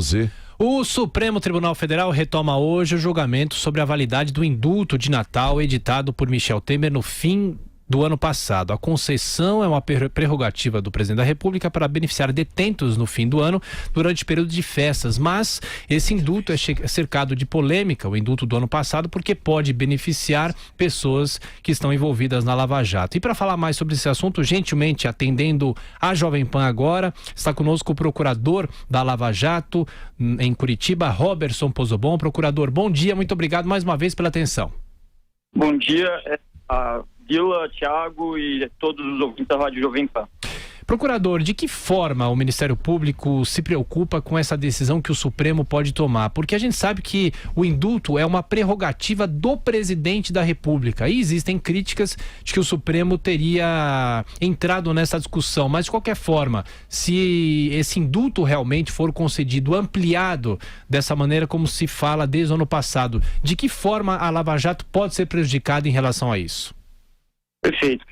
Z. O Supremo Tribunal Federal retoma hoje o julgamento sobre a validade do indulto de Natal editado por Michel Temer no fim do ano passado. A concessão é uma prerrogativa do presidente da República para beneficiar detentos no fim do ano durante o período de festas, mas esse indulto é cercado de polêmica, o indulto do ano passado, porque pode beneficiar pessoas que estão envolvidas na Lava Jato. E para falar mais sobre esse assunto, gentilmente atendendo a Jovem Pan agora, está conosco o procurador da Lava Jato em Curitiba, Roberson Pozobon. Procurador, bom dia, muito obrigado mais uma vez pela atenção. Bom dia, Vila, Thiago e todos os ouvintes da Rádio Jovem Pan. Procurador, de que forma o Ministério Público se preocupa com essa decisão que o Supremo pode tomar? Porque a gente sabe que o indulto é uma prerrogativa do presidente da República e existem críticas de que o Supremo teria entrado nessa discussão, mas de qualquer forma, se esse indulto realmente for concedido, ampliado dessa maneira como se fala desde o ano passado, de que forma a Lava Jato pode ser prejudicada em relação a isso? Perfeito.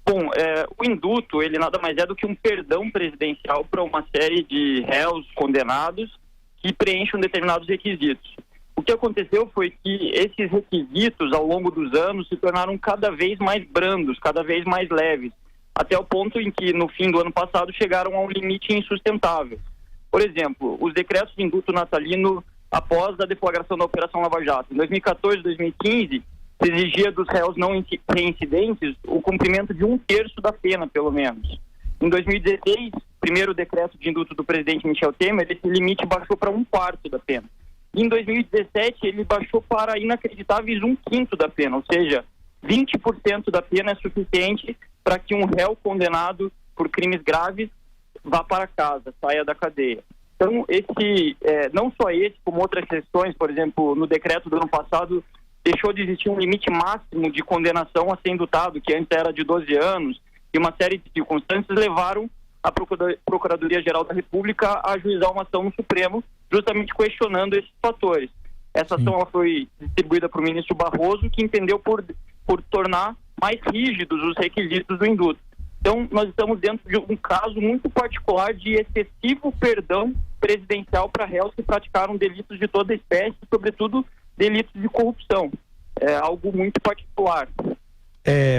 Bom, o indulto, ele nada mais é do que um perdão presidencial para uma série de réus condenados que preenchem determinados requisitos. O que aconteceu foi que esses requisitos, ao longo dos anos, se tornaram cada vez mais brandos, cada vez mais leves, até o ponto em que, no fim do ano passado, chegaram a um limite insustentável. Por exemplo, os decretos de indulto natalino após a deflagração da Operação Lava Jato. Em 2014 e 2015, se exigia dos réus não reincidentes o cumprimento de 1/3 da pena, pelo menos. Em 2016, primeiro decreto de indulto do presidente Michel Temer, esse limite baixou para 1/4 da pena. Em 2017, ele baixou para inacreditáveis 1/5 da pena, ou seja, 20% da pena é suficiente para que um réu condenado por crimes graves vá para casa, saia da cadeia. Então, não só esse, como outras questões, por exemplo, no decreto do ano passado, deixou de existir um limite máximo de condenação a ser indultado, que antes era de 12 anos, e uma série de circunstâncias levaram a Procuradoria-Geral da República a ajuizar uma ação no Supremo, justamente questionando esses fatores. Essa ação ela foi distribuída para o ministro Barroso, que entendeu por tornar mais rígidos os requisitos do indulto. Então, nós estamos dentro de um caso muito particular de excessivo perdão presidencial para réus que praticaram delitos de toda espécie, sobretudo delitos de corrupção. É algo muito particular.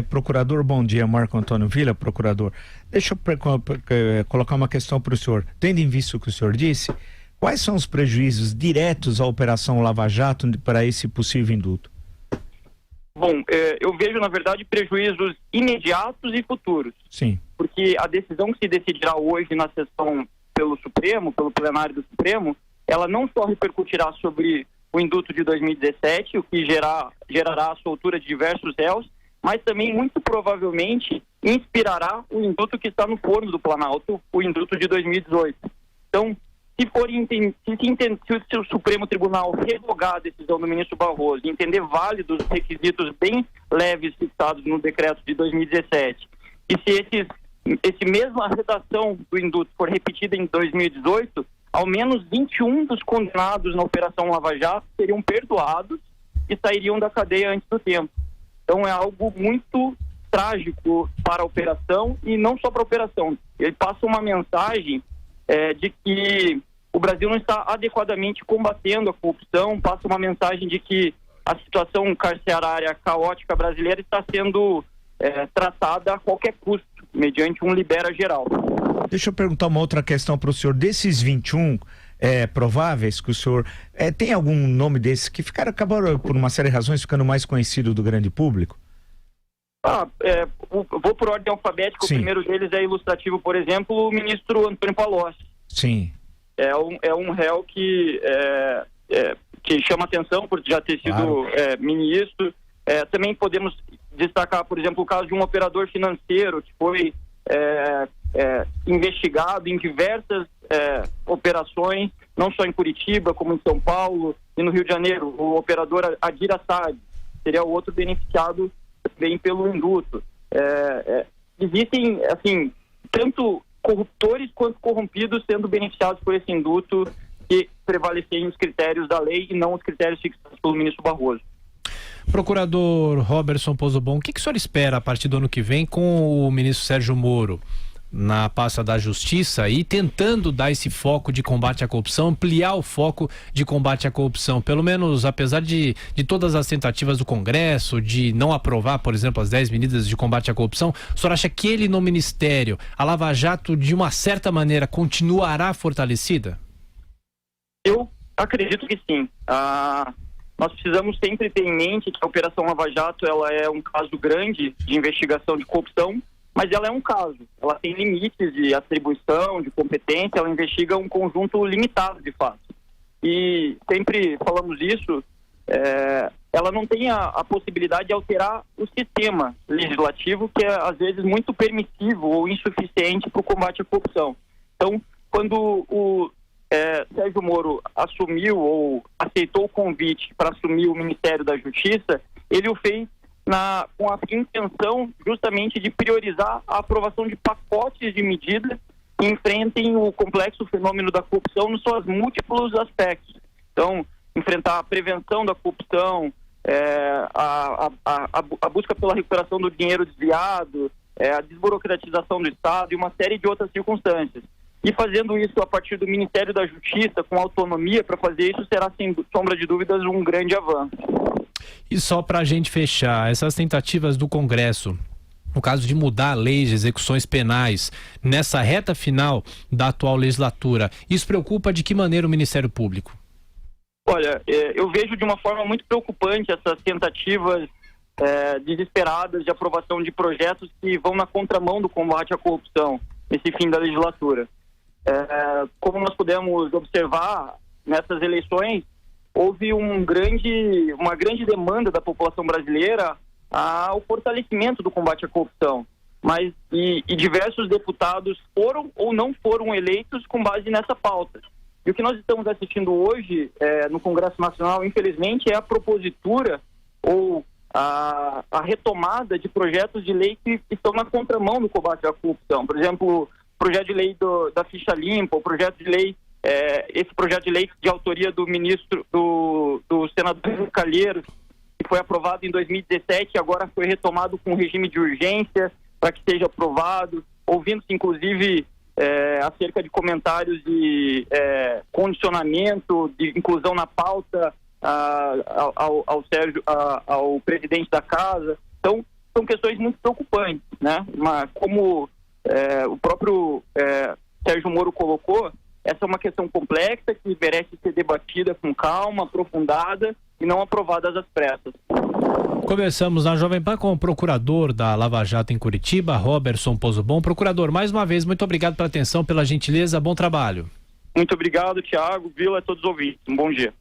Procurador, bom dia, Marco Antônio Villa, procurador. Deixa eu colocar uma questão para o senhor. Tendo em vista o que o senhor disse, quais são os prejuízos diretos à Operação Lava Jato para esse possível indulto? Bom, eu vejo, na verdade, prejuízos imediatos e futuros. Sim. Porque a decisão que se decidirá hoje na sessão pelo Supremo, pelo plenário do Supremo, ela não só repercutirá sobre o indulto de 2017, o que gerará a soltura de diversos réus, mas também, muito provavelmente, inspirará o indulto que está no forno do Planalto, o indulto de 2018. Então, se o Supremo Tribunal revogar a decisão do ministro Barroso e entender válidos os requisitos bem leves fixados no decreto de 2017, e se esse mesma redação do indulto for repetida em 2018, ao menos 21 dos condenados na Operação Lava Jato seriam perdoados e sairiam da cadeia antes do tempo. Então é algo muito trágico para a operação e não só para a operação. Ele passa uma mensagem de que o Brasil não está adequadamente combatendo a corrupção, passa uma mensagem de que a situação carcerária caótica brasileira está sendo tratada a qualquer custo, mediante um libera geral. Deixa eu perguntar uma outra questão para o senhor. Desses 21 prováveis que o senhor... tem algum nome desses que acabaram, por uma série de razões, ficando mais conhecido do grande público? Vou por ordem alfabética. Sim. O primeiro deles é ilustrativo, por exemplo, o ministro Antônio Palocci. Sim. É um réu que chama atenção por já ter sido ministro. Também podemos destacar, por exemplo, o caso de um operador financeiro que foi investigado em diversas operações, não só em Curitiba, como em São Paulo e no Rio de Janeiro. O operador Adir Assad seria o outro beneficiado também pelo indulto. Existem, assim, tanto corruptores quanto corrompidos sendo beneficiados por esse indulto que prevalecem os critérios da lei e não os critérios fixados pelo ministro Barroso. Procurador Roberson Pozobon, o que o senhor espera a partir do ano que vem com o ministro Sérgio Moro? na pasta da Justiça e tentando dar esse foco de combate à corrupção, ampliar o foco de combate à corrupção. Pelo menos, apesar de todas as tentativas do Congresso de não aprovar, por exemplo, as 10 medidas de combate à corrupção, o senhor acha que ele no Ministério, a Lava Jato, de uma certa maneira, continuará fortalecida? Eu acredito que sim. Nós precisamos sempre ter em mente que a Operação Lava Jato ela é um caso grande de investigação de corrupção, mas ela é um caso. Ela tem limites de atribuição, de competência, ela investiga um conjunto limitado de fatos. E sempre falamos isso, ela não tem a possibilidade de alterar o sistema legislativo, que é às vezes muito permissivo ou insuficiente para o combate à corrupção. Então, quando o Sérgio Moro assumiu ou aceitou o convite para assumir o Ministério da Justiça, ele o fez com a intenção justamente de priorizar a aprovação de pacotes de medidas que enfrentem o complexo fenômeno da corrupção nos seus múltiplos aspectos. Então, enfrentar a prevenção da corrupção, a busca pela recuperação do dinheiro desviado, a desburocratização do Estado e uma série de outras circunstâncias. E fazendo isso a partir do Ministério da Justiça, com autonomia para fazer isso, será, sem sombra de dúvidas, um grande avanço. E só para a gente fechar, essas tentativas do Congresso, no caso de mudar leis de execuções penais, nessa reta final da atual legislatura, isso preocupa de que maneira o Ministério Público? Olha, eu vejo de uma forma muito preocupante essas tentativas desesperadas de aprovação de projetos que vão na contramão do combate à corrupção nesse fim da legislatura. Como nós pudemos observar nessas eleições, houve uma grande demanda da população brasileira ao fortalecimento do combate à corrupção. E diversos deputados foram ou não foram eleitos com base nessa pauta. E o que nós estamos assistindo hoje no Congresso Nacional, infelizmente, é a propositura ou a retomada de projetos de lei que estão na contramão do combate à corrupção. Por exemplo, o projeto de lei da ficha limpa, o projeto de lei esse projeto de lei de autoria do ministro, do senador Calheiros, que foi aprovado em 2017 e agora foi retomado com regime de urgência para que seja aprovado, ouvindo-se inclusive acerca de comentários de condicionamento, de inclusão na pauta ao presidente da casa. Então, são questões muito preocupantes, né? Mas como o próprio Sérgio Moro colocou, essa é uma questão complexa que merece ser debatida com calma, aprofundada e não aprovada às pressas. Conversamos na Jovem Pan com o procurador da Lava Jato em Curitiba, Roberson Pozobon. Procurador, mais uma vez, muito obrigado pela atenção, pela gentileza, bom trabalho. Muito obrigado, Thiago, Vila, a todos os ouvintes. Um bom dia.